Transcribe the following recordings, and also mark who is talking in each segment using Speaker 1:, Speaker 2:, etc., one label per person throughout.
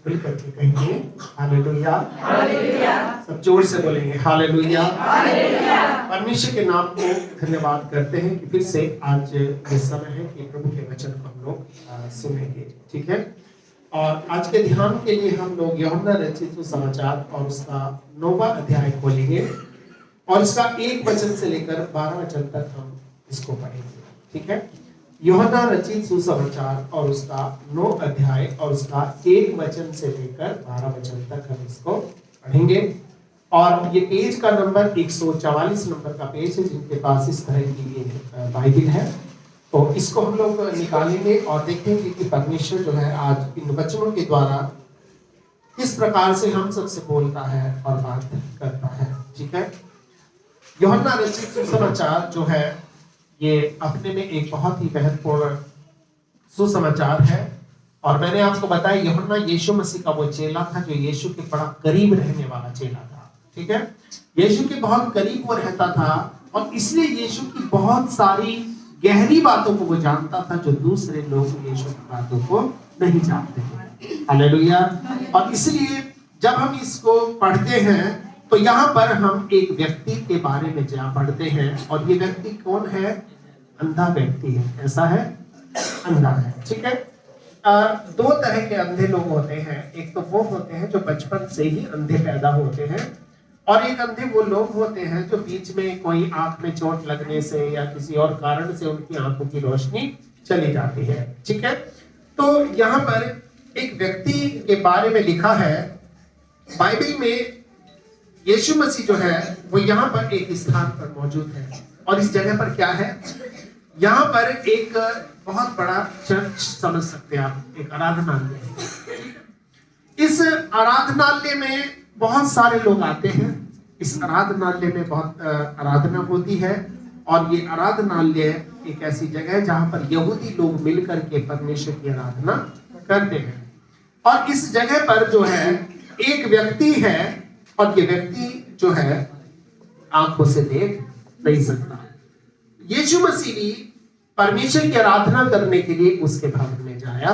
Speaker 1: मिलकर के कहेंगे हालेलुया। सब जोर से बोलेंगे हालेलुया। परमेश्वर के नाम को धन्यवाद करते हैं कि फिर से आज ये समय है कि प्रभु के वचन को हम लोग सुनेंगे, ठीक है। और आज के ध्यान के लिए हम लोग यूहन्ना रचित सुसमाचार और उसका 9वां अध्याय खोलेंगे और इसका 1 वचन से लेकर 12 वचन तक हम इसको पढ़ेंगे, ठीक है। यूहन्ना रचित सुसमाचार और उसका 9 अध्याय और उसका 1 वचन से लेकर 12 वचन तक हम इसको पढ़ेंगे। और ये पेज का नंबर 144 नंबर का पेज है। जिनके पास इस तरह की ये बाइबल है तो इसको हम लोग निकालेंगे और देखेंगे कि परमेश्वर जो है आज इन वचनों के द्वारा किस प्रकार से हम सबसे बोलता है और बात करता है, ठीक है। यूहन्ना रचित सुसमाचार जो है ये अपने में एक बहुत ही महत्वपूर्ण सुसमाचार है। और मैंने आपको बताया यूहन्ना यीशु मसीह का वो चेला था जो यीशु के बड़ा करीब रहने वाला चेला था, ठीक है। यीशु के बहुत करीब वो रहता था और इसलिए यीशु की बहुत सारी गहरी बातों को वो जानता था जो दूसरे लोग यीशु की बातों को नहीं जानते थे। हालेलुया। और इसलिए जब हम इसको पढ़ते हैं तो यहाँ पर हम एक व्यक्ति के बारे में पढ़ते हैं और ये व्यक्ति कौन है? अंधा व्यक्ति है। कैसा है? अंधा है, ठीक है। 2 तरह के अंधे लोग होते हैं। एक तो वो होते हैं जो बचपन से ही अंधे पैदा होते हैं और एक अंधे वो लोग होते हैं जो बीच में कोई आंख में चोट लगने से या किसी और कारण से उनकी आंखों की रोशनी चली जाती है, ठीक है। तो यहाँ पर एक व्यक्ति के बारे में लिखा है बाइबल में। यीशु मसीह जो है वो यहाँ पर एक स्थान पर मौजूद है और इस जगह पर क्या है? यहाँ पर एक बहुत बड़ा चर्च समझ सकते हैं आप, एक आराधनालय है। इस आराधनालय में बहुत सारे लोग आते हैं। इस आराधनालय में बहुत आराधना होती है और ये आराधनालय एक ऐसी जगह है जहां पर यहूदी लोग मिलकर के परमेश्वर की आराधना करते हैं। और इस जगह पर जो है एक व्यक्ति है और ये व्यक्ति जो है आंखों से देख नहीं सकता। यीशु मसीह भी परमेश्वर की आराधना करने के लिए उसके भवन में जाया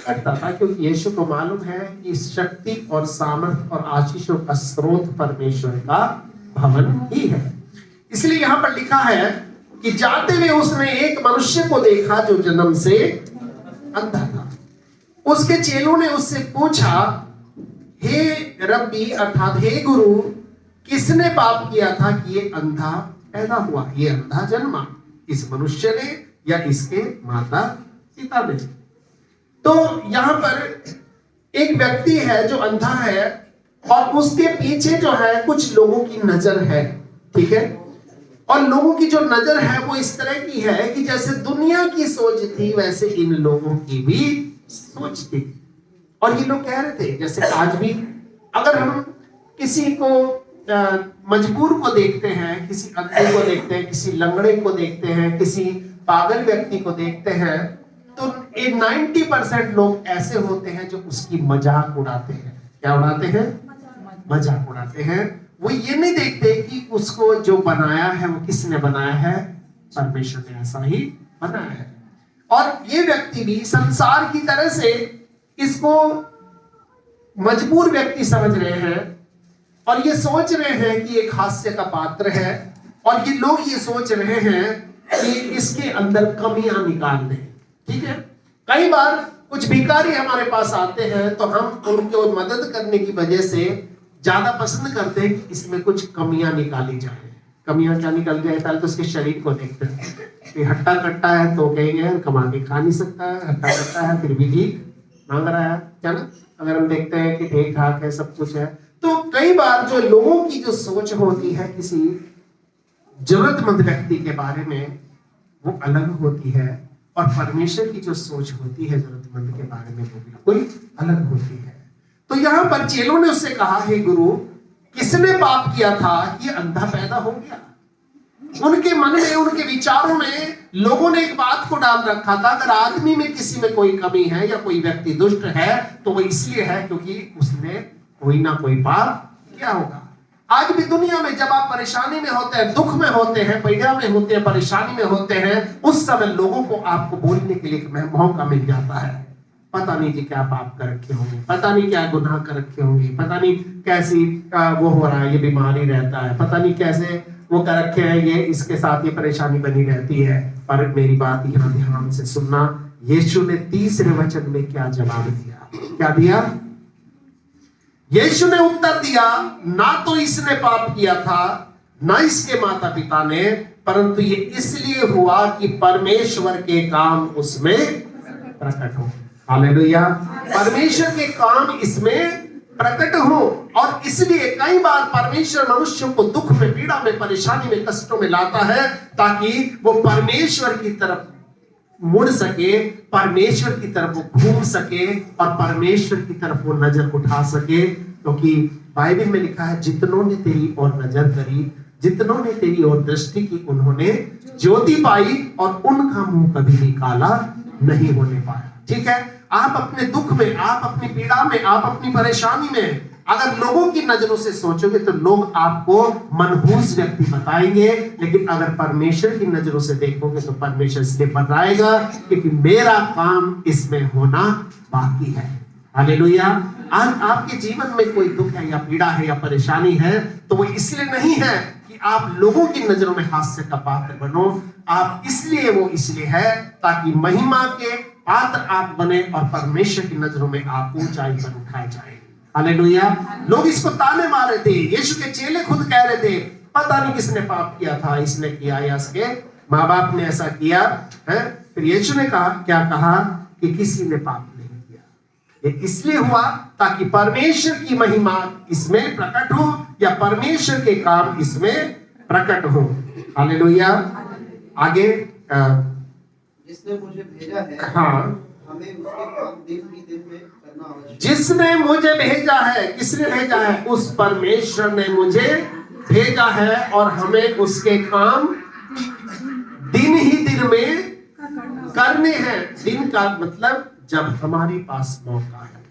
Speaker 1: करता था क्योंकि यीशु को मालूम है कि शक्ति और सामर्थ और आशीषों का स्रोत परमेश्वर का भवन ही है। इसलिए यहाँ पर लिखा है कि जाते हुए उसने एक मनुष्य को देखा जो जन्म से अंधा था। उसके चेलों ने उससे पूछा, हे रब्बी अर्थात हे गुरु, किसने पाप किया था कि ये अंधा पैदा हुआ, ये अंधा जन्मा, इस मनुष्य ने या इसके माता पिता ने? तो यहाँ पर एक व्यक्ति है जो अंधा है और उसके पीछे जो है कुछ लोगों की नजर है, ठीक है। और लोगों की जो नजर है वो इस तरह की है कि जैसे दुनिया की सोच थी वैसे इन लोगों की भी सोच थी। और ये लोग कह रहे थे जैसे आज भी अगर हम किसी को मजबूर को देखते हैं, किसी अंधे को देखते हैं, किसी लंगड़े को देखते हैं, किसी पागल व्यक्ति को देखते हैं तो 90% लोग ऐसे होते हैं जो उसकी मजाक उड़ाते हैं। क्या उड़ाते हैं? मजाक उड़ाते हैं। वो ये नहीं देखते कि उसको जो बनाया है वो किसने बनाया है? परमेश्वर ने ऐसा ही बनाया है। और ये व्यक्ति भी संसार की तरह से इसको मजबूर व्यक्ति समझ रहे हैं और ये सोच रहे हैं कि एक हास्य का पात्र है और ये लोग ये सोच रहे हैं कि इसके अंदर कमियां निकाल दें, ठीक है। कई बार कुछ भिखारी हमारे पास आते हैं तो हम उनको मदद करने की वजह से ज्यादा पसंद करते हैं कि इसमें कुछ कमियां निकाली जाए। कमियां क्या निकल जाए? पहले तो उसके शरीर को देखते हैं। हट्टा कट्टा है तो कहेंगे कमा के खा नहीं सकता है, हट्टा कट्टा है फिर भी भीख मांग रहा है, क्या ना। अगर हम देखते हैं कि ठीक ठाक है, सब कुछ है, तो कई बार जो लोगों की जो सोच होती है किसी जरूरतमंद व्यक्ति के बारे में वो अलग होती है और परमेश्वर की जो सोच होती है जरूरतमंद के बारे में वो बिल्कुल अलग होती है। तो यहाँ पर चेलों ने उससे कहा, हे गुरु, किसने पाप किया था कि अंधा पैदा हो गया? उनके मन में, उनके विचारों में लोगों ने एक बात को डाल रखा था, अगर आदमी में किसी में कोई कमी है या कोई व्यक्ति दुष्ट है तो वो इसलिए है क्योंकि उसने कोई ना कोई पाप किया होगा। आज भी दुनिया में जब आप परेशानी में होते हैं, दुख में होते हैं, पीड़ा में होते हैं, परेशानी में होते हैं, उस समय लोगों को आपको बोलने के लिए मौका मिल जाता है। पता नहीं जी क्या पाप कर रखे होंगे, पता नहीं क्या गुनाह कर रखे होंगे, पता नहीं कैसी वो हो रहा है, ये बीमारी रहता है, पता नहीं कैसे वो कर रखे हैं, ये इसके साथ ये परेशानी बनी रहती है। पर मेरी बात यहाँ ध्यान से सुनना, यीशु ने तीसरे वचन में क्या जवाब दिया? क्या दिया? यीशु ने उत्तर दिया, ना तो इसने पाप किया था ना इसके माता पिता ने, परंतु ये इसलिए हुआ कि परमेश्वर के काम उसमें प्रकट हो। हालेलुया। परमेश्वर के काम इसमें प्रकट हो। और इसलिए कई बार परमेश्वर मनुष्य को दुख में, पीड़ा में, परेशानी में, कष्टों में लाता है ताकि वो परमेश्वर की तरफ मुड़ सके, परमेश्वर की तरफ वो घूम सके और परमेश्वर की तरफ वो नजर उठा सके। क्योंकि बाइबल में लिखा है, जितनों ने तेरी ओर नजर करी, जितनों ने तेरी ओर दृष्टि की, उन्होंने ज्योति पाई और उनका मुंह कभी भी काला नहीं होने पाया। ठीक है, आप अपने दुख में, आप अपनी पीड़ा में, आप अपनी परेशानी में अगर लोगों की नजरों से सोचोगे तो लोग आपको मनहूस व्यक्ति बताएंगे, लेकिन अगर परमेश्वर की नजरों से देखोगे तो परमेश्वर इसलिए बताएगा क्योंकि मेरा काम इसमें होना बाकी है। हालेलुया। आज आपके जीवन में कोई दुख है या पीड़ा है या परेशानी है तो वो इसलिए नहीं है कि आप लोगों की नजरों में हास्य का पात्र बनो, आप इसलिए है ताकि महिमा के पात्र आप बने और परमेश्वर की नजरों में आप ऊंचाई पर उठाए जाए। हालेलुया। लोग इसको ताने मार रहे थे, यीशु के चेले खुद कह रहे थे, पता नहीं किसने पाप किया था, इसने किया या इसके माँ बाप ने ऐसा किया है। फिर यीशु ने कहा, क्या कहा कि किसी ने पाप नहीं किया, ये इसलिए हुआ ताकि परमेश्वर की महिमा इसमें प्रकट हो या परमेश्वर के काम इसमें प्रकट हो। हालेलुया। आगे
Speaker 2: जिसने मुझे भेजा है,
Speaker 1: हाँ,
Speaker 2: हमें उसके काम दिन ही दिन में करना आवश्यक।
Speaker 1: जिसने मुझे भेजा है, किसने भेजा है? उस परमेश्वर ने मुझे भेजा है और हमें उसके काम दिन ही दिन में करने हैं। दिन का मतलब जब हमारे पास मौका है,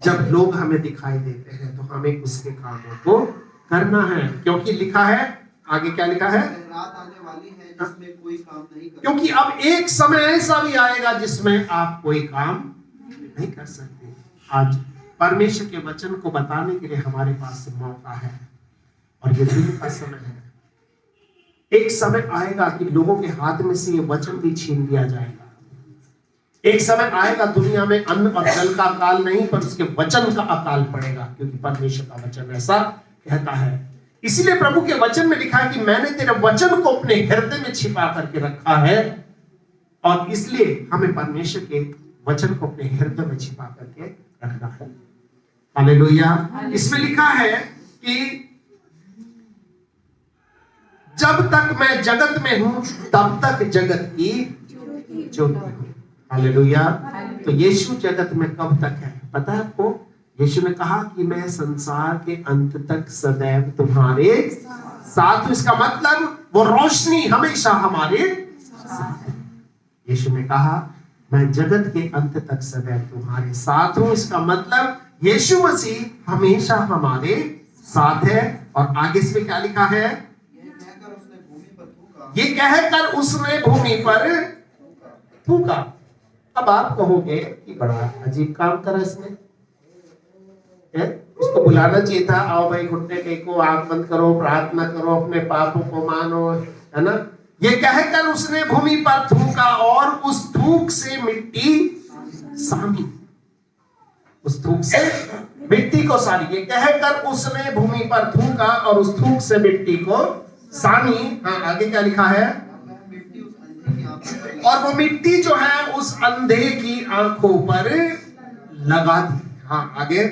Speaker 1: जब लोग हमें दिखाई देते हैं तो हमें उसके कामों को करना है। क्योंकि लिखा है, आगे क्या लिखा है?
Speaker 2: रात आने वाली है जिसमें कोई काम नहीं कर।
Speaker 1: क्योंकि अब एक समय ऐसा भी आएगा जिसमें आप कोई काम नहीं कर सकते। आज परमेश्वर के वचन को बताने के लिए हमारे पास मौका है और ये दिन का समय है। एक समय आएगा कि लोगों के हाथ में से ये वचन भी छीन लिया जाएगा। एक समय आएगा दुनिया में अन्न और जल का अकाल नहीं, पर उसके वचन का अकाल पड़ेगा, क्योंकि परमेश्वर का वचन ऐसा कहता है। इसलिए प्रभु के वचन में लिखा है कि मैंने तेरे वचन को अपने हृदय में छिपा करके रखा है, और इसलिए हमें परमेश्वर के वचन को अपने हृदय में छिपा करके रखना है। हालेलुया। इसमें लिखा है कि जब तक मैं जगत में हूं तब तक जगत की ज्योति हूं। हालेलुया। तो यीशु जगत में कब तक है पता है आपको? यीशु ने कहा कि मैं संसार के अंत तक सदैव तुम्हारे साथ हूं। इसका मतलब वो रोशनी हमेशा हमारे साथ है। यीशु ने कहा मैं जगत के अंत तक सदैव तुम्हारे साथ हूं। इसका मतलब यीशु मसीह हमेशा हमारे साथ है। और आगे इसमें क्या लिखा है? ये कहकर उसने भूमि पर थूका। अब आप कहोगे कि बड़ा अजीब काम करा इसने, उसको बुलाना चाहिए था, आओ भाई घुटने टेको, आंख बंद करो, प्रार्थना करो, अपने पापों को मानो, है ना। ये कहकर उसने भूमि पर थूका और उस थूक से मिट्टी सानी। उस थूक से मिट्टी को सानी। ये कहकर उसने भूमि पर थूका और उस थूक से मिट्टी को सानी। हाँ, आगे क्या लिखा है? और वो मिट्टी जो है उस अंधे की आंखों पर लगा दी। हाँ, आगे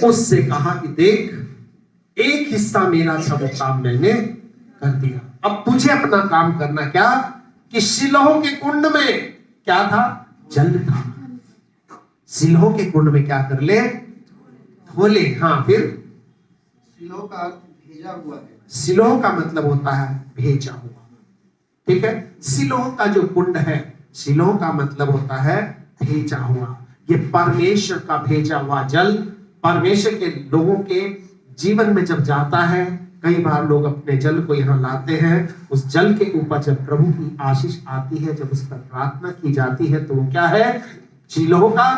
Speaker 1: उससे कहा कि देख, एक हिस्सा मेरा था, वो काम मैंने कर दिया। अब तुझे अपना काम करना क्या कि शिलोह के कुंड में क्या था? जल था। शिलोह के कुंड में क्या कर ले? धो ले। हाँ, फिर
Speaker 2: शिलोह का अर्थ भेजा हुआ है।
Speaker 1: शिलोह का मतलब होता है भेजा हुआ। ठीक है, शिलोह का जो कुंड है, शिलोह का मतलब होता है भेजा हुआ। ये परमेश्वर का भेजा हुआ जल परमेश्वर के लोगों के जीवन में जब जाता है, कई बार लोग अपने जल को यहाँ लाते हैं, उस जल के ऊपर जब प्रभु की आशीष आती है, जब उस पर प्रार्थना की जाती है, तो वो क्या है? शीलोह का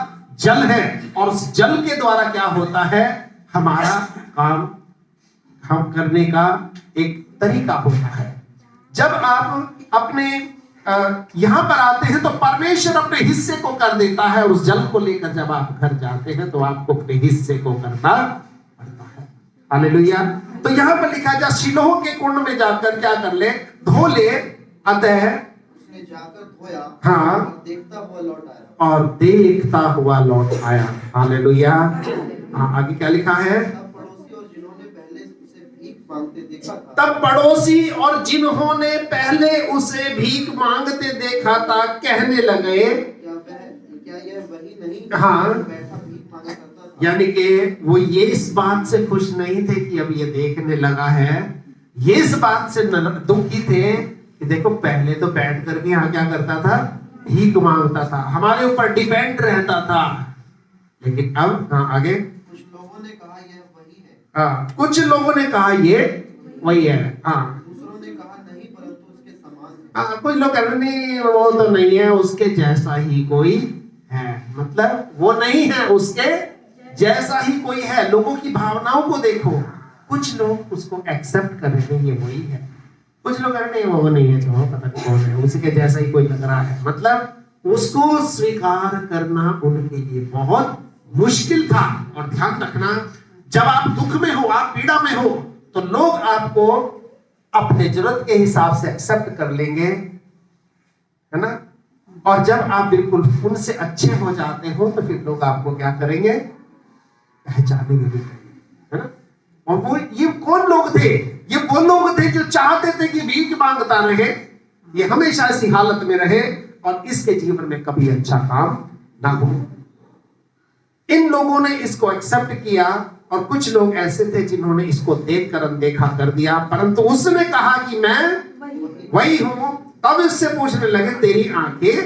Speaker 1: जल है। और उस जल के द्वारा क्या होता है? हमारा काम हम करने का एक तरीका होता है। जब आप अपने यहाँ पर आते हैं तो परमेश्वर अपने हिस्से को कर देता है। उस जल को लेकर जब आप घर जाते हैं तो आपको अपने हिस्से को करना पड़ता है। हालेलुया। तो यहाँ पर लिखा है, शीलोह के कुंड में जाकर क्या कर ले? धो ले। अतः
Speaker 2: उसने जाकर धोया,
Speaker 1: हाँ,
Speaker 2: और देखता हुआ लौट आया।
Speaker 1: और देखता हुआ लौट आया। हालेलुया। हाँ, आगे क्या लिखा है?
Speaker 2: तब पड़ोसी और जिन्होंने पहले उसे भीख मांगते देखा था,
Speaker 1: तब पड़ोसी और जिन्होंने पहले उसे भीख मांगते देखा था कहने लगे,
Speaker 2: क्या यह वही नहीं
Speaker 1: हाँ,
Speaker 2: जो बैठा भीख मांगा करता था?
Speaker 1: यानी कि वो ये इस बात से खुश नहीं थे कि अब ये देखने लगा है, ये इस बात से दुखी थे कि देखो पहले तो बैठ कर भी यहाँ क्या करता था? भीख मांगता था, हमारे ऊपर डिपेंड रहता था। लेकिन अब हाँ आगे,
Speaker 2: कुछ लोगों ने कहा यह वही है,
Speaker 1: हाँ, कुछ लोगों ने कहा ये वही है, हाँ,
Speaker 2: दूसरों ने कहा नहीं परंतु उसके समान है।
Speaker 1: हाँ, कुछ लोग कह रहे नहीं वो तो नहीं है, उसके जैसा ही कोई है। मतलब वो नहीं है, उसके जैसा ही कोई है। लोगों की भावनाओं को देखो, कुछ लोग उसको एक्सेप्ट कर रहे हैं ये वही है, कुछ लोग कह रहे नहीं वो नहीं है, जो पता नहीं कौन है, उसी के जैसा ही कोई लग रहा है। मतलब उसको स्वीकार करना उनके लिए बहुत मुश्किल था। और ध्यान रखना, जब आप दुख में हो, आप पीड़ा में हो, तो लोग आपको अपने जरूरत के हिसाब से एक्सेप्ट कर लेंगे, है ना। और जब आप बिल्कुल उनसे अच्छे हो जाते हो तो फिर लोग आपको क्या करेंगे? पहचानेंगे भी, है ना। और वो ये कौन लोग थे? ये वो लोग थे जो चाहते थे कि भीख मांगता रहे, ये हमेशा इसी हालत में रहे और इसके जीवन में कभी अच्छा काम ना हो। इन लोगों ने इसको एक्सेप्ट किया और कुछ लोग ऐसे थे जिन्होंने इसको देखकर अनदेखा कर दिया। परंतु उसने कहा कि मैं वही हूं। तब इससे पूछने लगे, तेरी आंखें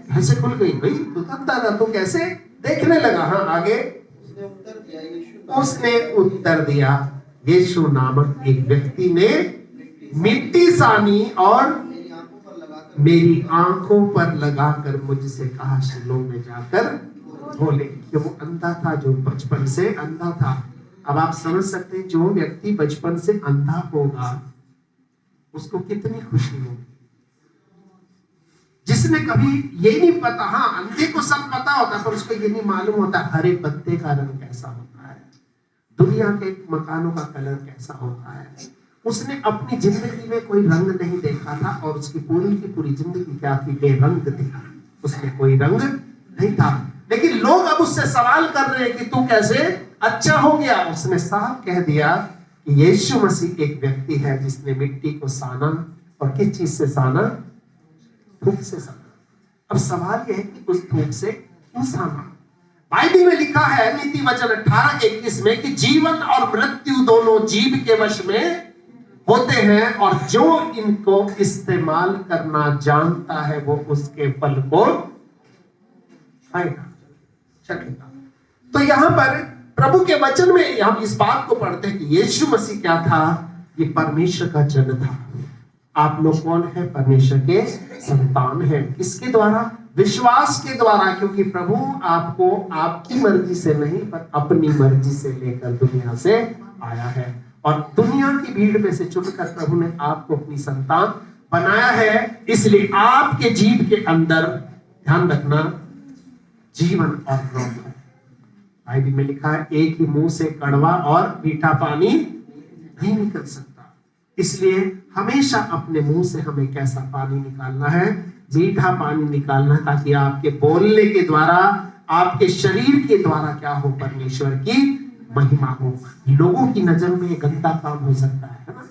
Speaker 1: कैसे खुल गई? भाई तू तो अंधा था, तू कैसे देखने लगा? हाँ आगे, उसने उत्तर दिया, यीशु नामक एक व्यक्ति ने मिट्टी सानी और मेरी आंखों पर लगाकर मुझसे कहा, शीलोह में जाकर धो ले। कि वो अंधा था, जो बचपन से अंधा था। अब आप समझ सकते हैं, जो व्यक्ति बचपन से अंधा होगा उसको कितनी खुशी होगी। जिसने कभी ये नहीं पता, हाँ अंधे को सब पता होता है पर उसको ये नहीं मालूम होता हरे पत्ते का रंग कैसा होता है, दुनिया के मकानों का कलर कैसा होता है। उसने अपनी जिंदगी में कोई रंग नहीं देखा था और उसकी पूरी की पूरी जिंदगी क्या थी? बेरंग थी, उसमें कोई रंग नहीं था। लेकिन लोग अब उससे सवाल कर रहे हैं कि तू कैसे अच्छा हो गया? उसने साफ कह दिया कि यीशु मसीह एक व्यक्ति है जिसने मिट्टी को साना, और किस चीज से साना? थूक से साना। अब सवाल यह है कि उस थूक से क्यों साना? बाइबल में लिखा है नीति वचन 18:21 में कि जीवन और मृत्यु दोनों जीभ के वश में होते हैं और जो इनको इस्तेमाल करना जानता है वो उसके फल को खाएगा, चखेगा। तो यहां पर प्रभु के वचन में हम इस बात को पढ़ते हैं कि यीशु मसीह क्या था? ये परमेश्वर का जन था। आप लोग कौन है? परमेश्वर के संतान हैं। किसके द्वारा? विश्वास के द्वारा। क्योंकि प्रभु आपको आपकी मर्जी से नहीं पर अपनी मर्जी से लेकर दुनिया से आया है और दुनिया की भीड़ में से चुनकर प्रभु ने आपको अपनी संतान बनाया है। इसलिए आपके जीव के अंदर, ध्यान रखना, जीवन और मौत है। बाइबल में लिखा है एक ही मुंह से कड़वा और मीठा पानी नहीं निकल सकता। इसलिए हमेशा अपने मुंह से हमें कैसा पानी निकालना है? मीठा पानी निकालना, ताकि आपके बोलने के द्वारा, आपके शरीर के द्वारा क्या हो? परमेश्वर की महिमा हो। लोगों की नजर में गंदा काम हो सकता है ना।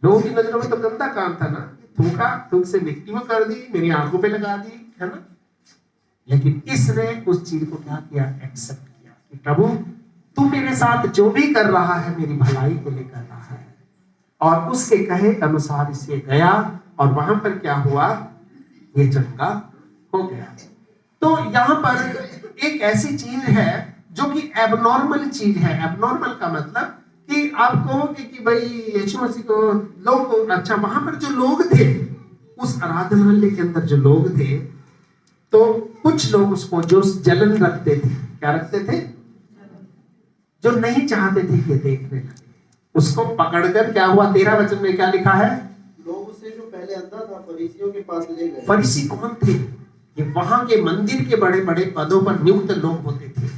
Speaker 1: लोगों की नजरों में तो गंदा काम था ना, थूका, थूक से मिट्टी में कर दी, मेरी आंखों पे लगा दी, है ना। लेकिन इसने उस चीज को क्या किया? एक्सेप्ट किया कि प्रभु तू मेरे साथ जो भी कर रहा है मेरी भलाई के लिए कर रहा है। और उसके कहे अनुसार इसे गया और वहां पर क्या हुआ? ये चंगा हो गया। तो यहां पर एक ऐसी चीज है जो कि एबनॉर्मल चीज है। एबनॉर्मल का मतलब कि आप कहोगे कि भाई यीशु मसीह को लोग, अच्छा वहां पर जो लोग थे उस आराधनालय के अंदर जो लोग थे, तो कुछ लोग उसको जो जलन रखते थे, क्या रखते थे, जो नहीं चाहते थे कि देखने लगे, उसको पकड़कर क्या हुआ, 13 वचन में क्या लिखा है,
Speaker 2: लोग उसे जो पहले अंधा था फरीसियों के पास ले गए।
Speaker 1: फरीसी कौन थे? ये वहां के मंदिर के बड़े बड़े पदों पर नियुक्त लोग होते थे।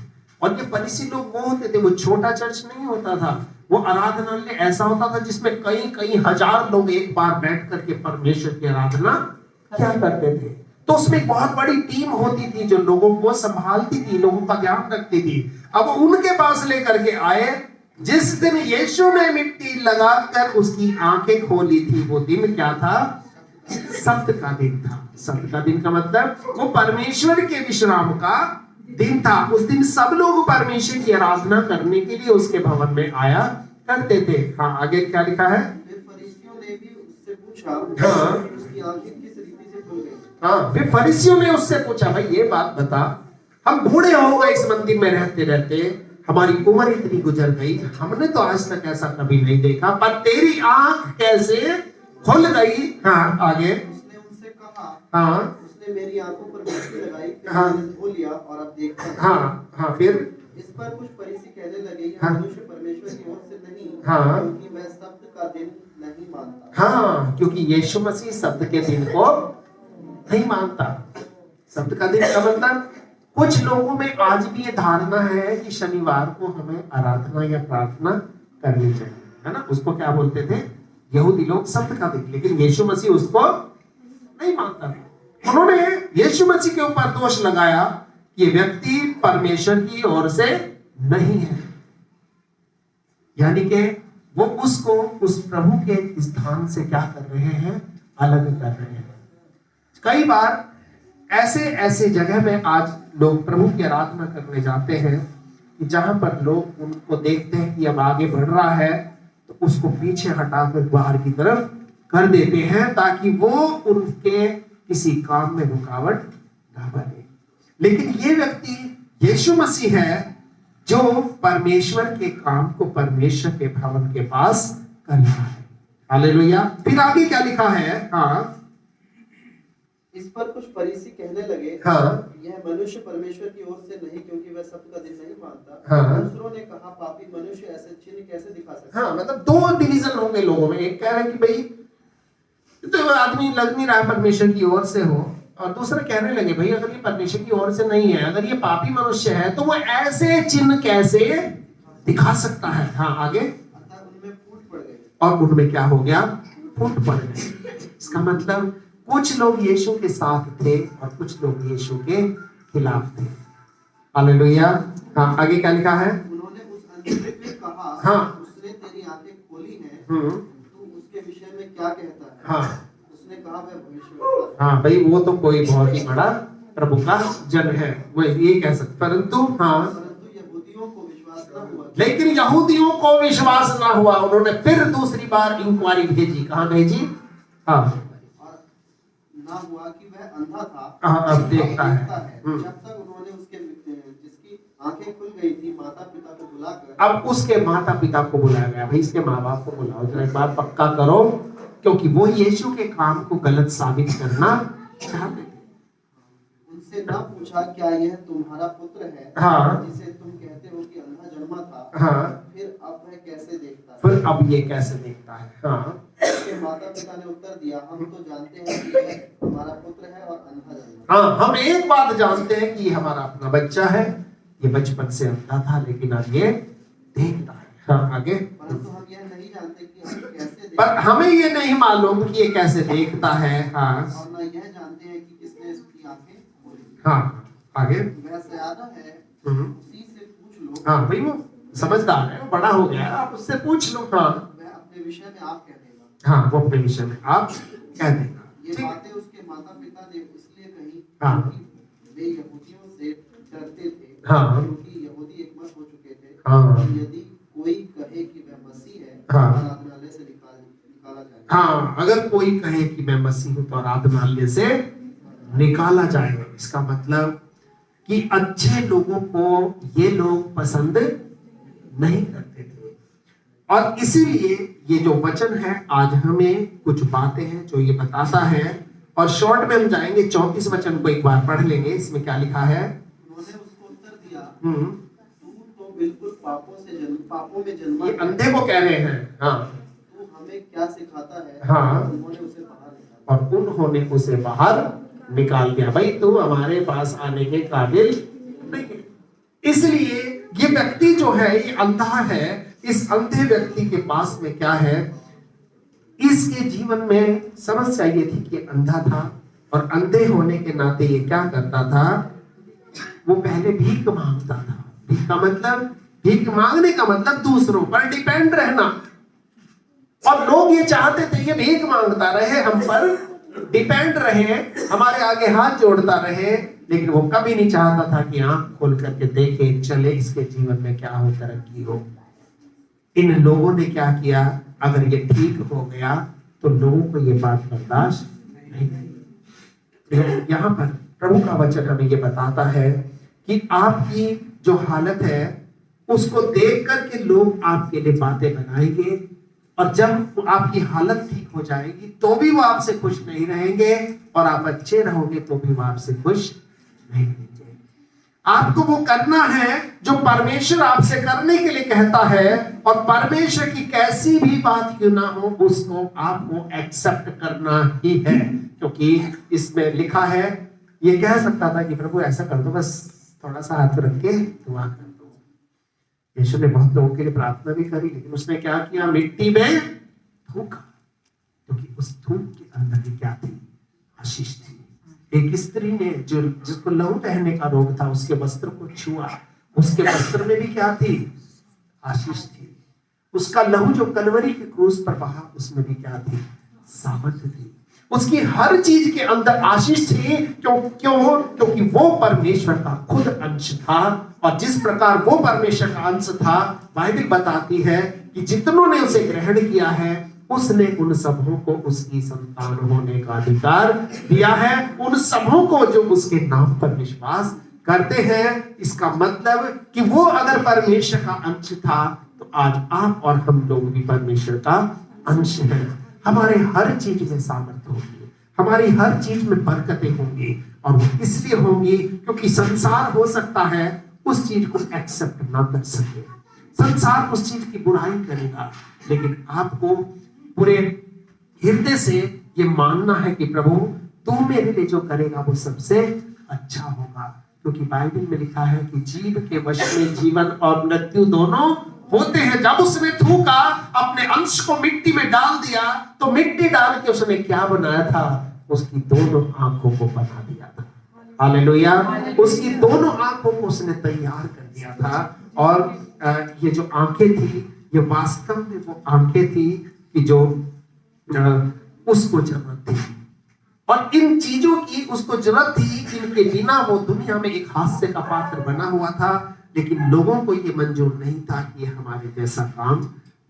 Speaker 1: और ये फरीसी लोग वो होते थे, वो छोटा चर्च नहीं होता था, वो आराधनालय ऐसा होता था जिसमें कई कई हजार लोग एक बार बैठ करके परमेश्वर की आराधना क्या करते थे। तो उसमें एक बहुत बड़ी टीम होती थी जो लोगों को संभालती थी, लोगों का ध्यान रखती थी। अब उनके पास लेकर के आए, जिस दिन यीशु ने मिट्टी लगाकर उसकी आंखें खोली थी, वो दिन क्या था, सब्त का दिन था। सब्त का दिन का मतलब वो परमेश्वर के विश्राम का दिन था। उस दिन सब लोग परमेश्वर की आराधना करने के लिए उसके भवन में आया करते थे। हाँ, आगे क्या लिखा है,
Speaker 2: फिर फरीसियों ने भी उससे पूछा,
Speaker 1: हाँ।
Speaker 2: उसकी आंखें किस रीति से खुल गई।
Speaker 1: हाँ, फिर फरीसियों ने उससे पूछा, भाई ये बात बता, हम बूढ़े हो गए इस मंदिर में रहते रहते, हमारी उम्र इतनी गुजर गई, हमने तो आज तक ऐसा कभी नहीं देखा, पर तेरी आंख कैसे खुल गई। हाँ, आगे,
Speaker 2: उसने उनसे कहा,
Speaker 1: हाँ,
Speaker 2: उसने मेरी आंखों पर मिट्टी लगाई, फिर
Speaker 1: हाँ।
Speaker 2: मैंने धो लिया और अब देखता हूं।
Speaker 1: हाँ, हाँ, फिर
Speaker 2: इस पर कुछ फरीसी कहने लगे, यह
Speaker 1: हाँ।
Speaker 2: मनुष्य परमेश्वर की ओर से नहीं,
Speaker 1: हाँ।
Speaker 2: क्योंकि वह सब्त का दिन नहीं मानता।
Speaker 1: हाँ, क्योंकि यीशु मसीह शब्द के दिन को नहीं मानता। शब्द का दिन का मतलब, कुछ लोगों में आज भी ये धारणा है कि शनिवार को हमें आराधना या प्रार्थना करनी चाहिए, है ना। उसको क्या बोलते थे यहूदी लोग, शब्द का दिन। लेकिन यीशु मसीह उसको नहीं मानता था। उन्होंने यीशु मसीह के ऊपर दोष लगाया कि ये व्यक्ति परमेश्वर की ओर से नहीं है, यानी कि वो उसको उस प्रभु के स्थान से क्या कर रहे हैं, अलग कर रहे हैं। कई बार ऐसे ऐसे जगह में आज लोग प्रभु की आराधना करने जाते हैं कि जहां पर लोग उनको देखते हैं कि अब आगे बढ़ रहा है, तो उसको पीछे हटाकर बाहर की तरफ कर देते हैं ताकि वो उनके किसी काम में रुकावट ना बने। लेकिन ये व्यक्ति यीशु मसीह है जो परमेश्वर के काम को परमेश्वर के भवन के पास कर रहा है। हालेलुया। फिर आगे क्या लिखा है, हाँ,
Speaker 2: इस पर कुछ फरीसी कहने लगे,
Speaker 1: हाँ,
Speaker 2: यह मनुष्य परमेश्वर की ओर से नहीं, क्योंकि वह सब्त का दिन नहीं मानता।
Speaker 1: हाँ।
Speaker 2: दूसरों ने कहा, पापी मनुष्य ऐसे चिन्ह कैसे दिखा सकता है।
Speaker 1: हाँ, मतलब दो डिवीजन हो गए लोगों में। एक कह रहे हैं कि भाई तो आदमी लग नहीं रहा है परमेश्वर की ओर से हो, और दूसरे कहने लगे भाई अगर ये परमेश्वर की ओर से नहीं है, अगर ये पापी मनुष्य है, तो वो ऐसे चिन्ह कैसे दिखा सकता है। हाँ, आगे,
Speaker 2: अतः उनमें फूट पड़ गई।
Speaker 1: और उनमें क्या हो गया, फूट पड़ गए। इसका मतलब कुछ लोग यीशु के साथ थे और कुछ लोग यीशु के खिलाफ थे। हालेलुया। हाँ, आगे क्या लिखा है,
Speaker 2: उन्होंने उस अंधे से कहा,
Speaker 1: हाँ।
Speaker 2: उसने तेरी आंखें खोली हैं,
Speaker 1: हम्म,
Speaker 2: तू उसके विषय में क्या कहता है।
Speaker 1: हाँ,
Speaker 2: उसने कहा, वह भविष्यवक्ता है।
Speaker 1: हाँ भाई, वो तो कोई बहुत ही बड़ा प्रभु का जन है, वो ये कह सकते, परंतु हाँ,
Speaker 2: परंतु यहूदियों को विश्वास न हुआ।
Speaker 1: लेकिन यहूदियों को विश्वास ना हुआ। उन्होंने फिर दूसरी बार इंक्वायरी भेजी। कहाँ भेजी, हाँ,
Speaker 2: और ना हुआ कि वह अंधा था,
Speaker 1: हाँ, अब देखता है।
Speaker 2: जब तक उन्होंने उसके जिसकी आंखें खुल गई थी माता पिता को बुलाकर।
Speaker 1: अब उसके माता पिता को बुलाया गया, भाई इसके माँ बाप को बुलाओ, जरा एक बार पक्का करो, क्योंकि वो यीशु के काम को गलत साबित करना चाहते थे।
Speaker 2: उनसे ना पूछा, क्या यह तुम्हारा पुत्र है,
Speaker 1: हाँ।
Speaker 2: जिसे तुम कहते हो कि अंधा जन्मा था,
Speaker 1: हाँ।
Speaker 2: फिर अब वह कैसे देखता है।
Speaker 1: फिर अब ये कैसे देखता है। हाँ,
Speaker 2: उसके माता पिता ने उत्तर दिया, हम तो जानते हैं कि यह हमारा पुत्र है और अंधा जन्मा।
Speaker 1: हाँ, हम एक बात जानते हैं कि ये हमारा अपना बच्चा है, ये बचपन से अंधा था लेकिन अब ये देखता है। हाँ, आगे,
Speaker 2: परंतु हम यह नहीं जानते कि हम कैसे
Speaker 1: पर हमें ये नहीं मालूम कि ये कैसे देखता है। हाँ,
Speaker 2: और न यह जानते हैं कि किसने इसकी आंखें खोली।
Speaker 1: हाँ, आगे,
Speaker 2: वह सयाना है, उसी से पूछ लो।
Speaker 1: हाँ भाई, वो समझदार है, वो बड़ा हो गया है, आप उससे पूछ लो। हाँ,
Speaker 2: वह अपने विषय में आप कह देगा।
Speaker 1: हाँ, वो अपने विषय में आप कह देगा।
Speaker 2: ये
Speaker 1: ठीक,
Speaker 2: बातें उसके माता पिता ने इसलिए कही
Speaker 1: हाँ।
Speaker 2: क्योंकि वे यहूदियों से डरते थे,
Speaker 1: हाँ।
Speaker 2: क्योंकि यहूदी एकमत हो चुके थे
Speaker 1: हाँ।
Speaker 2: कि यदि कोई कहे कि वह मसीह है,
Speaker 1: हाँ।
Speaker 2: तो आराधनालय से निकाला जाएगा।
Speaker 1: हाँ, अगर कोई कहे कि मैं मसीह हूं तो आराधनालय से निकाला जाएगा। इसका मतलब कि अच्छे लोगों को ये लोग पसंद नहीं करते थे। और इसीलिए ये जो वचन है आज हमें कुछ बातें हैं जो ये बताता है। और शॉर्ट में हम जाएंगे 34 वचन को एक बार पढ़ लेंगे। इसमें क्या लिखा है?
Speaker 2: उन्होंने उसको उत्तर दिया, तू तो बिल्कुल पापों में जन्मा
Speaker 1: ये अंधे को कह रहे हैं। हाँ,
Speaker 2: तू हमें क्या सिखाता है?
Speaker 1: हाँ।
Speaker 2: उन्होंने उसे बाहर निकाला।
Speaker 1: और उन्होंने उसे बाहर निकाल दिया। भाई तू हमारे पास आने के काबिल नहीं है। इसलिए ये व्यक्ति जो है ये अंधा है। इस अंधे व्यक्ति के पास में क्या है? इसके जीवन में समस्या ये थी कि अंधा था और अंधे होने के नाते ये क्या करता था? वो पहले भीख मांगता था। भीख का मतलब, भीख मांगने का मतलब दूसरों पर डिपेंड रहना। और लोग ये चाहते थे ये भीख मांगता रहे, हम पर डिपेंड रहे, हमारे आगे हाथ जोड़ता रहे, लेकिन वो कभी नहीं चाहता था कि आंख खोल करके देखे, चले इसके जीवन में क्या हो, तरक्की हो। इन लोगों ने क्या किया? अगर ये ठीक हो गया तो लोगों को ये बात बर्दाश्त नहीं थी। यहाँ पर प्रभु का वचन हमें ये बताता है कि आपकी जो हालत है उसको देख करके लोग आपके लिए बातें बनाएंगे, और जब आपकी हालत ठीक हो जाएगी तो भी वो आपसे खुश नहीं रहेंगे, और आप अच्छे रहोगे तो भी वो आपसे खुश नहीं रहेंगे। आपको वो करना है जो परमेश्वर आपसे करने के लिए कहता है, और परमेश्वर की कैसी भी बात क्यों ना हो उसको आपको एक्सेप्ट करना ही है। क्योंकि इसमें लिखा है, ये कह सकता था कि प्रभु ऐसा कर दो, बस थोड़ा सा हाथ रख के दुआ कर दो। यीशु ने बहुत लोगों के लिए प्रार्थना भी करी, लेकिन उसने क्या किया? मिट्टी में थूका, क्योंकि उस थूक के अंदर भी क्या थी? आशीष थी। एक स्त्री ने जो जिसको लहू बहने का रोग था, उसके वस्त्र को छुआ, उसके वस्त्र में भी क्या थी? आशीष थी। उसका लहू जो कलवरी के क्रूस पर बहा, उसमें भी क्या थी? सामर्थ्य थी। उसकी हर चीज के अंदर आशीष थी। क्योंकि वो परमेश्वर का खुद अंश था, और जिस प्रकार वो परमेश्वर का अंश था, बाइबल बताती है कि जितनों ने उसे ग्रहण किया है उसने उन सबों को उसकी संतान होने का अधिकार दिया है। उन सबों को जो उसके नाम पर विश्वास करते हैं। इसका मतलब कि वो अगर परमेश्वर का अंश था तो आज आप और हम लोग भी परमेश्वर का अंश हैं। हमारे हर चीज में सामर्थ्य होगी, हमारी हर चीज में बरकतें होंगी, और वो इसलिए होंगी क्योंकि संसार हो सकता है उस चीज को एक्सेप्ट ना कर सके, संसार उस चीज की बुराई करेगा, लेकिन आपको पूरे हृदय से ये मानना है कि प्रभु तू मेरे लिए जो करेगा वो सबसे अच्छा होगा। क्योंकि बाइबल में लिखा है कि जीव के वश में जीवन और मृत्यु दोनों होते हैं। जब उसने थूका, अपने अंश को मिट्टी में डाल दिया, तो मिट्टी डाल के उसने क्या बनाया था? उसकी दोनों आंखों को बना दिया था। हालेलुया। उसकी दोनों आंखों को उसने तैयार कर दिया था। और ये जो आंखें थी, ये वास्तव में वो आंखें थी कि जो उसको जरूरत थी, और इन चीजों की उसको जरूरत थी जिनके बिना वो दुनिया में एक हास्य का पात्र बना हुआ था। लेकिन लोगों को ये मंजूर नहीं था कि ये हमारे जैसा काम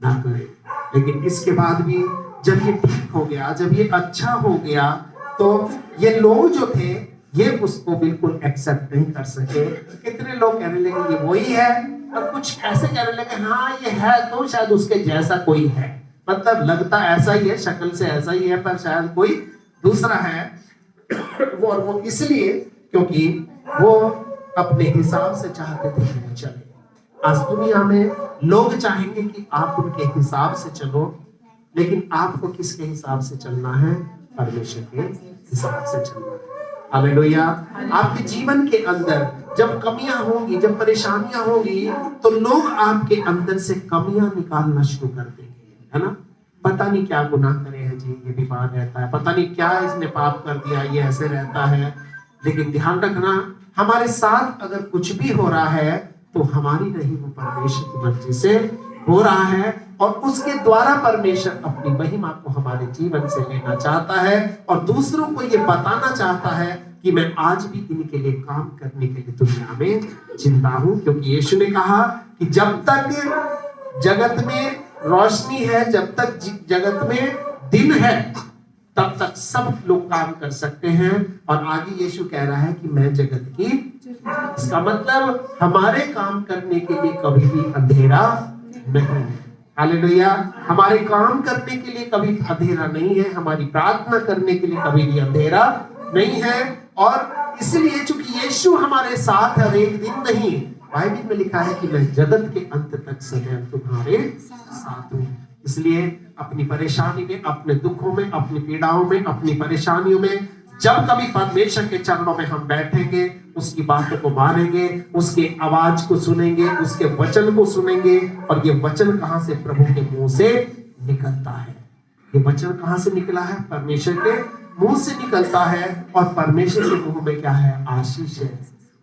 Speaker 1: ना करे। लेकिन इसके बाद भी जब ये ठीक हो गया, जब ये अच्छा हो गया, तो ये लोग जो थे ये उसको बिल्कुल एक्सेप्ट नहीं कर सके। कितने लोग कहने लगे ये वही है, और कुछ ऐसे कहने लगे हाँ ये है तो शायद उसके जैसा कोई है, मतलब लगता ऐसा ही है, शक्ल से ऐसा ही है, पर शायद कोई दूसरा है। वो इसलिए क्योंकि वो अपने हिसाब से चाहते थे कि वो चले। आज दुनिया में लोग चाहेंगे कि आप उनके हिसाब से चलो, लेकिन आपको किसके हिसाब से चलना है? परमेश्वर के हिसाब से चलना है। हालेलुया। आपके जीवन के अंदर जब कमियां होंगी, जब परेशानियां होंगी, तो लोग आपके अंदर से कमियां निकालना शुरू कर देंगे, है ना? पता नहीं क्या गुनाह करे हैं जी, ये बीमार रहता है, पता नहीं क्या इसने पाप कर दिया, ये ऐसे रहता है। लेकिन ध्यान रखना, हमारे साथ अगर कुछ भी हो रहा है तो हमारी नहीं, वो परमेश्वर की मर्जी से हो रहा है, और उसके द्वारा परमेश्वर अपनी महिमा को हमारे जीवन से लेना चाहता है, और दूसरों को ये बताना चाहता है कि मैं आज भी इनके लिए काम करने के लिए दुनिया में जिंदा हूं। क्योंकि यीशु ने कहा कि जब तक जगत में रोशनी है, जब तक जगत में दिन है, तब तक सब लोग काम कर सकते हैं। और आगे यीशु कह रहा है कि मैं जगत की, इसका मतलब हमारे काम करने के लिए कभी भी अंधेरा नहीं है। हालेलुया। हमारे काम करने के लिए कभी अंधेरा नहीं है, हमारी प्रार्थना करने के लिए कभी भी अंधेरा नहीं है। और इसलिए चूंकि यीशु हमारे साथ है, एक दिन नहीं, बाइबल में लिखा है कि मैं जगत के अंत तक सदैव तुम्हारे साथ हूँ। इसलिए अपनी परेशानी में, अपने दुखों में, अपनी पीड़ाओं में, अपनी परेशानियों में जब कभी परमेश्वर के चरणों में हम बैठेंगे, उसकी बातों को मानेंगे, उसके आवाज को सुनेंगे, उसके वचन को सुनेंगे। और ये वचन कहां से? प्रभु के मुंह से निकलता है। ये वचन कहां से निकला है? परमेश्वर के मुंह से निकलता है। और परमेश्वर के मुंह में क्या है? आशीष है।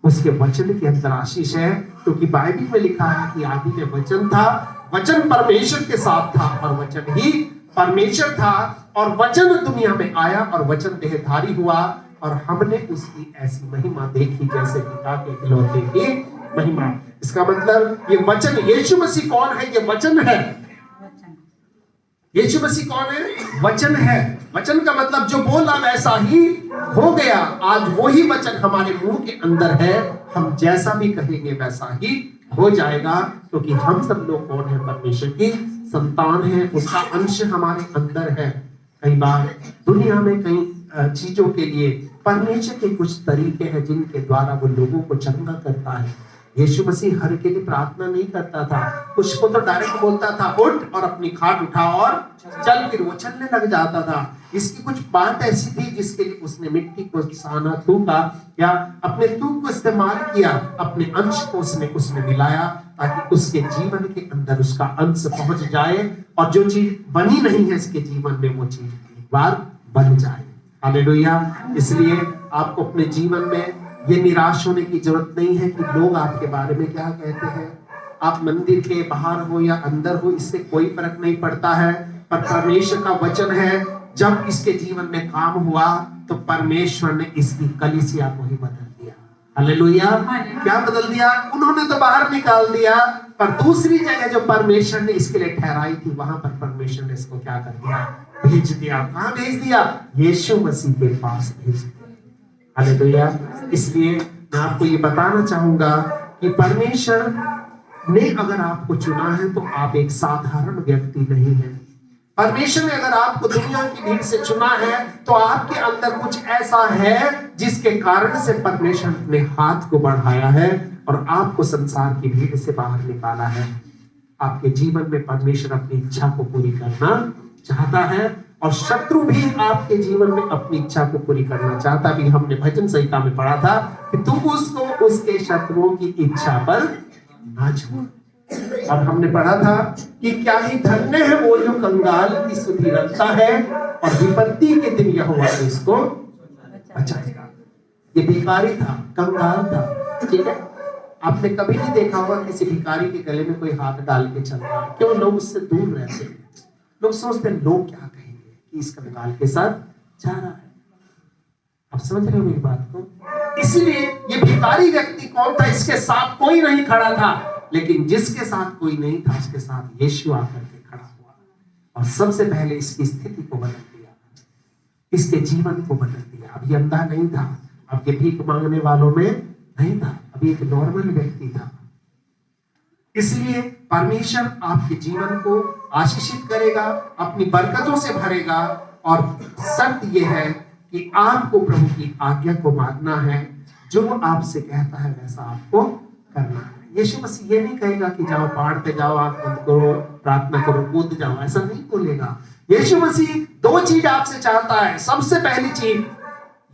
Speaker 1: उसके वचन के अंदर आशीष है, क्योंकि बाइबल में लिखा है कि आदि में वचन था, वचन परमेश्वर के साथ था और वचन ही परमेश्वर था। और वचन दुनिया में आया और वचन देहधारी हुआ और हमने उसकी ऐसी महिमा देखी जैसे पिता के इकलौते की महिमा। इसका मतलब ये वचन, यीशु मसीह कौन है? ये वचन है। यीशु मसीह कौन है? वचन है। वचन का मतलब जो बोला वैसा ही हो गया। आज वही वचन हमारे मुंह के अंदर है, हम जैसा भी कहेंगे वैसा ही हो जाएगा, क्योंकि हम सब लोग कौन है? परमेश्वर की संतान है, उसका अंश हमारे अंदर है। कई बार दुनिया में कई चीजों के लिए परमेश्वर के कुछ तरीके हैं जिनके द्वारा वो लोगों को चंगा करता है। यीशु मसीह हर के लिए प्रार्थना नहीं करता था, कुछ को तो डायरेक्ट बोलता था उठ और अपनी खाट उठा और चल, फिर वो चलने लग जाता था। इसकी कुछ बात ऐसी थी जिसके लिए उसने मिट्टी को साना, थूका या अपने थूक को इस्तेमाल किया, अपने अंश को उसने मिलाया ताकि उसके जीवन के अंदर उसका अंश पहुंच जाए और जो चीज बनी नहीं है इसके जीवन में वो चीज एक बार बन जाए। हालेलुया। इसलिए आपको अपने जीवन में ये निराश होने की जरूरत नहीं है कि लोग आपके बारे में क्या कहते हैं। आप मंदिर के बाहर हो या अंदर हो, इससे कोई फर्क नहीं पड़ता है। पर परमेश्वर का वचन है, जब इसके जीवन में काम हुआ तो परमेश्वर ने इसकी कलीसिया को ही बदल दिया। हालेलुया। क्या बदल दिया? उन्होंने तो बाहर निकाल दिया, पर दूसरी जगह जो परमेश्वर ने इसके लिए ठहराई थी वहां पर परमेश्वर ने इसको क्या कर दिया? भेज दिया। कहां भेज दिया? यीशु मसीह के पास भेज दिया। हालेलुया। इसलिए मैं आपको ये बताना चाहूंगा कि परमेश्वर ने अगर आपको चुना है तो आप एक साधारण व्यक्ति नहीं है। परमेश्वर ने अगर आपको दुनिया की भीड़ से चुना है तो आपके अंदर कुछ ऐसा है जिसके कारण से परमेश्वर ने हाथ को बढ़ाया है और आपको संसार की भीड़ से बाहर निकाला है। आपके जीवन में परमेश्वर अपनी इच्छा को पूरी करना चाहता है और शत्रु भी आपके जीवन में अपनी इच्छा को पूरी करना चाहता भी। हमने भजन संहिता में पढ़ा था कि तुम उसको उसके शत्रुओं की इच्छा पर ना छोड़। और हमने पढ़ा था कि क्या ही धन्य है वो जो कंगाल की सुधि रखता है और विपत्ति के दिन यहोवा इसको बचाएगा। ये भिखारी था, कंगाल था, ठीक है। आपने कभी नहीं देखा होगा किसी भिखारी के गले में कोई हाथ डाल के चल रहा है। क्यों? लोग उससे दूर रहते हैं। लोग सोचते हैं लोग क्या कहेंगे कि इस कंगाल के साथ जा रहा है। आप समझ रहे हो मेरी बात को? इसलिए ये भिखारी व्यक्ति कौन था? इसके साथ कोई नहीं खड़ा था, लेकिन जिसके साथ कोई नहीं था उसके साथ यीशु आकर के खड़ा हुआ और सबसे पहले इसकी स्थिति को बदल दिया, इसके जीवन को बदल दिया। अब ये अंधा नहीं था, अब ये भीख मांगने वालों में नहीं था, अभी एक नॉर्मल व्यक्ति था। इसलिए परमेश्वर आपके जीवन को आशीषित करेगा, अपनी बरकतों से भरेगा और शर्त यह है कि आपको प्रभु की आज्ञा को मानना है। जो आपसे कहता है वैसा आपको करना है। यीशु मसीह ये नहीं कहेगा कि जाओ पहाड़ पे जाओ, आप बंद करो, प्रार्थना करो, कूद जाओ, ऐसा नहीं बोलेगा। यीशु मसीह दो चीज आपसे चाहता है। सबसे पहली चीज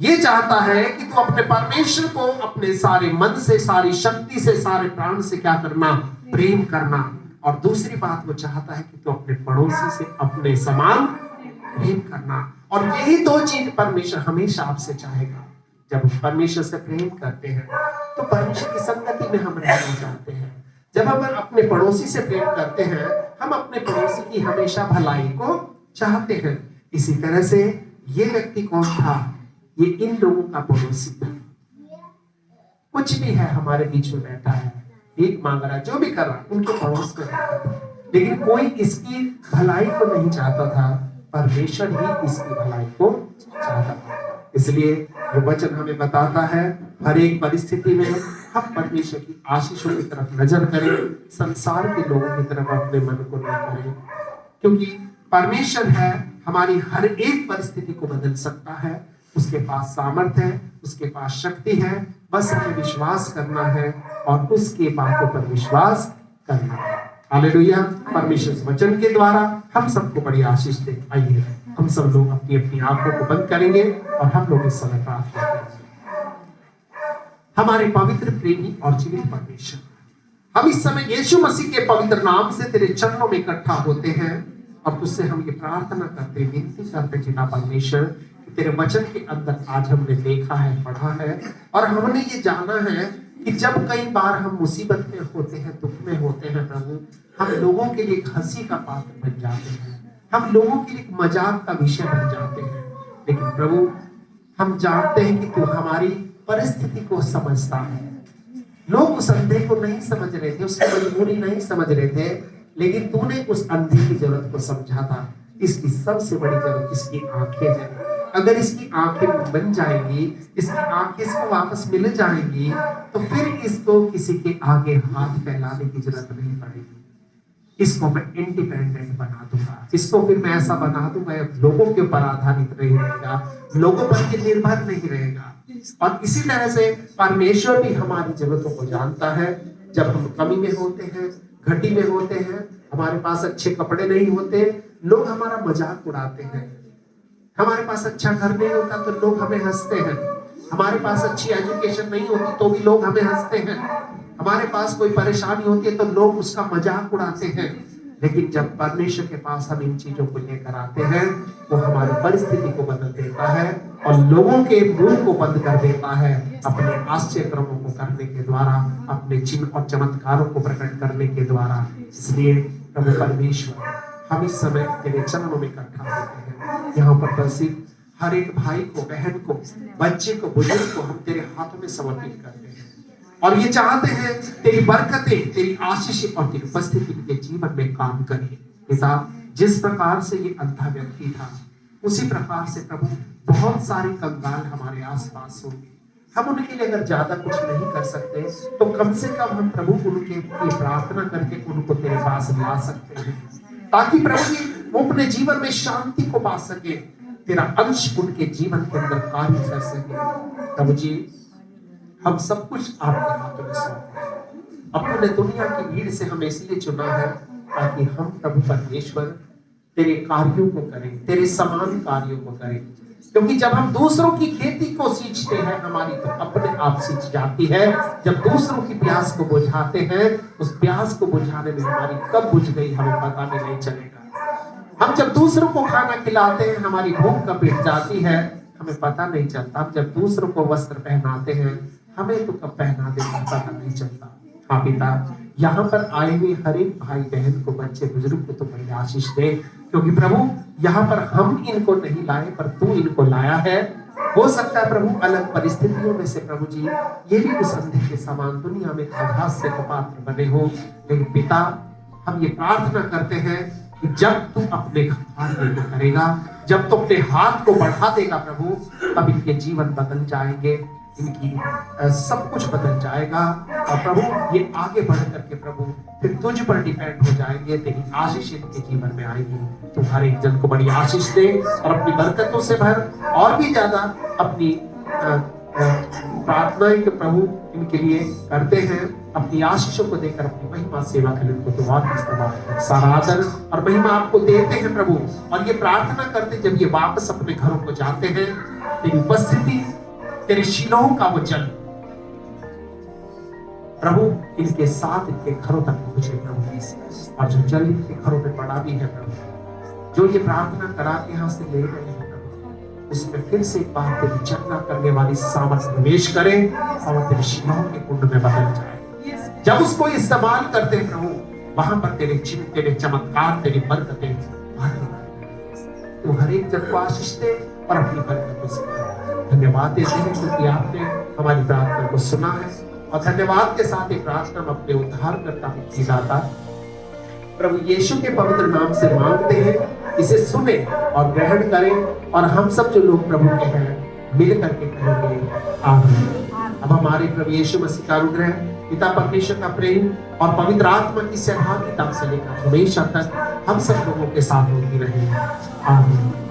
Speaker 1: ये चाहता है कि तू अपने परमेश्वर को अपने सारे मन से, सारी शक्ति से, सारे प्राण से क्या करना? प्रेम करना। और दूसरी बात वो चाहता है कि तू अपने पड़ोसी से अपने समान प्रेम करना। और यही दो चीज परमेश्वर हमेशा आपसे चाहेगा। जब परमेश्वर से प्रेम करते हैं तो परमेश्वर की संगति में हम रहना चाहते हैं। जब हम अपने पड़ोसी से प्रेम करते हैं, हम अपने पड़ोसी की हमेशा भलाई को चाहते हैं। इसी तरह से ये व्यक्ति कौन था? ये इन लोगों का पड़ोसी था। कुछ भी है हमारे बीच में बैठा है, भीख मांग रहा है, जो भी कर रहा है, उनके पड़ोस में रहता था, लेकिन कोई इसकी भलाई को नहीं चाहता था। परमेश्वर ही इसकी भलाई को चाहता था। इसलिए वो वचन हमें बताता है हर एक परिस्थिति में हम परमेश्वर की आशीषों की तरफ नजर करें, संसार के लोगों की तरफ अपने मन को न करें, क्योंकि परमेश्वर है हमारी हर एक परिस्थिति को बदल सकता है। उसके पास सामर्थ्य है, उसके पास शक्ति है, बस हमें विश्वास करना है और उसके बातों पर विश्वास करना है। हालेलुया। परमेश्वर के वचन के द्वारा हम सबको बड़ी आशीष दे। आइए हम सब लोग अपनी अपनी आंखों को बंद करेंगे और हम लोग इस समय प्रार्थना करेंगे। हमारे पवित्र प्रेमी और जीवित परमेश्वर, हम इस समय यीशु मसीह के पवित्र नाम से तेरे चरणों में इकट्ठा होते हैं और तुझसे हम ये प्रार्थना करते, विनती करते पिता परमेश्वर, तेरे वचन के अंदर आज हमने देखा है, पढ़ा है और हमने ये जाना है कि जब कई बार हम मुसीबत में होते हैं, दुख में होते हैं प्रभु, हम लोगों के लिए हंसी का पात्र बन जाते हैं, हम लोगों के लिए मजाक का विषय बन जाते हैं। लेकिन प्रभु हम जानते हैं कि तू हमारी परिस्थिति को समझता है। लोग उस अंधे को नहीं समझ रहे थे, उसकी मजबूरी नहीं समझ रहे थे, लेकिन तूने उस अंधे की जरूरत को समझा था। इसकी सबसे बड़ी जरूरत इसकी आंखें हैं। अगर इसकी आंखें बन जाएंगी, इसकी आंखें इसको वापस मिल जाएंगी, तो फिर इसको किसी के आगे हाथ फैलाने की जरूरत नहीं पड़ेगी। इसको मैं इंडिपेंडेंट बना दूंगा, इसको फिर मैं ऐसा बना दूंगा, लोगों के ऊपर आधारित नहीं रहेगा, लोगों पर के निर्भर नहीं रहेगा। और इसी तरह से परमेश्वर भी हमारी जरूरतों को जानता है। जब हम कमी में होते हैं, घटी में होते हैं, हमारे पास अच्छे कपड़े नहीं होते, लोग हमारा मजाक उड़ाते हैं। हमारे पास अच्छा घर नहीं होता तो लोग हमें हंसते हैं। हमारे पास अच्छी एजुकेशन नहीं होती तो भी लोग हमें हंसते हैं। हमारे पास कोई परेशानी होती है तो लोग उसका मजाक उड़ाते हैं। लेकिन जब परमेश्वर के पास हम इन चीजों को लेकर आते हैं, वो हमारी परिस्थिति को बदल देता है और लोगों के मुंह को बंद कर देता है अपने आश्चर्य कर्मों को करने के द्वारा, अपने चिन्ह और चमत्कारों को प्रकट करने के द्वारा। इसलिए प्रभु परमेश्वर, हम इस समय तेरे चरणों में इकट्ठा होते हैं। यहाँ पर उपस्थित हर एक भाई को, बहन को, बच्चे को, बुजुर्ग को हम तेरे हाथों में समर्पित करते हैं और ये चाहते हैं तेरी बरकतें, तेरी आशीष और तेरी उपस्थिति के जीवन में काम करे। पिता, जिस प्रकार से ये अंधा व्यक्ति था, उसी प्रकार से प्रभु बहुत सारे कंगाल हमारे आसपास होंगे। हम उनके लिए अगर ज्यादा कुछ नहीं कर सकते तो कम से कम हम प्रभु उनके लिए प्रार्थना करके उनको तेरे पास ला सकते हैं, ताकि प्रभु जी वो अपने जीवन में शांति को पा सके, तेरा अंश उनके जीवन के अंदर कार्य कर सके। प्रभु जी, हम सब कुछ आपके हाथों में सौंपते हैं। अपने दुनिया की भीड़ से हमें इसलिए चुना है ताकि हम प्रभु परमेश्वर तेरे कार्यों को करें, तेरे समान कार्यों को करें। क्योंकि जब हम दूसरों की खेती को सींचते हैं, हमारी तो अपने आप सींच जाती है। जब दूसरों की प्यास को बुझाते हैं, उस प्यास को बुझाने में हमारी कब बुझ गई हमें पता भी नहीं चलेगा। हम जब दूसरों को खाना खिलाते हैं, हमारी भूख कब मिट जाती है हमें पता नहीं चलता। हम जब दूसरों को वस्त्र पहनाते हैं, हमें तो कब पहना देते पता नहीं चलता। हाँ पिता, यहाँ पर आए हुए हर एक भाई बहन को, बच्चे बुजुर्ग को तो बड़ी आशीष दे, क्योंकि प्रभु यहाँ पर हम इनको नहीं लाए पर तू इनको लाया है। हो सकता है प्रभु अलग परिस्थितियों में से प्रभु जी ये भी उस अंधे के समान दुनिया में आघात से पात्र बने हो, लेकिन पिता हम ये प्रार्थना करते हैं कि जब तू अपने कार्य को करेगा, जब तू अपने हाथ को बढ़ा देगा प्रभु, तब इनके जीवन बदल जाएंगे, इनकी सब कुछ बदल जाएगा और प्रभु ये आगे बढ़ करके प्रभु फिर तुझ पर डिपेंड हो जाएंगे। तेरी आशीष इनके जीवन में आएगी। तू हर एक जन को बड़ी आशीष दे और अपनी बरकतों से भर, और भी ज्यादा अपनी प्रार्थनाएं के प्रभु इनके लिए करते हैं। अपनी आशीषों को देकर अपनी महिमा सेवा के लिए उनको दुआ की सारा आदर और महिमा आपको देते हैं प्रभु। और ये प्रार्थना करते जब ये वापस अपने घरों को जाते हैं, तेरी उपस्थिति, तेरे शीलों का वो जल प्रभु इनके साथ इनके घरों तक पहुंचे प्रभु। और जो जल इनके घरों में पड़ा भी है प्रभु, जो ये प्रार्थना करा के यहाँ से ले गए हैं प्रभु, उसमें फिर से एक बार तेरी चर्चा करने वाली सामर्थ निवेश करें और तेरे शीलों के कुंड में बदल जाए। जब उसको इस्तेमाल करते हैं प्रभु, वहां पर तेरे चिन्ह, तेरे चमत्कार, तेरी बरकतें तो हर एक जन को आशीष दे और अपनी बरकतों से धन्यवाद देते हैं क्योंकि आपने हमारी प्रार्थना को सुना है। और धन्यवाद के साथ एक प्रार्थना हम अपने उद्धारकर्ता मुक्तिदाता प्रभु यीशु के पवित्र नाम से मांगते हैं। इसे सुने और ग्रहण करें और हम सब जो लोग प्रभु के हैं मिल करके कहेंगे आमीन। अब हमारे प्रभु यीशु मसीह का अनुग्रह, पिता परमेश्वर का प्रेम और पवित्र आत्मा की सहायता से लेकर हमेशा तक हम सब लोगों के साथ होती रहे। आमीन।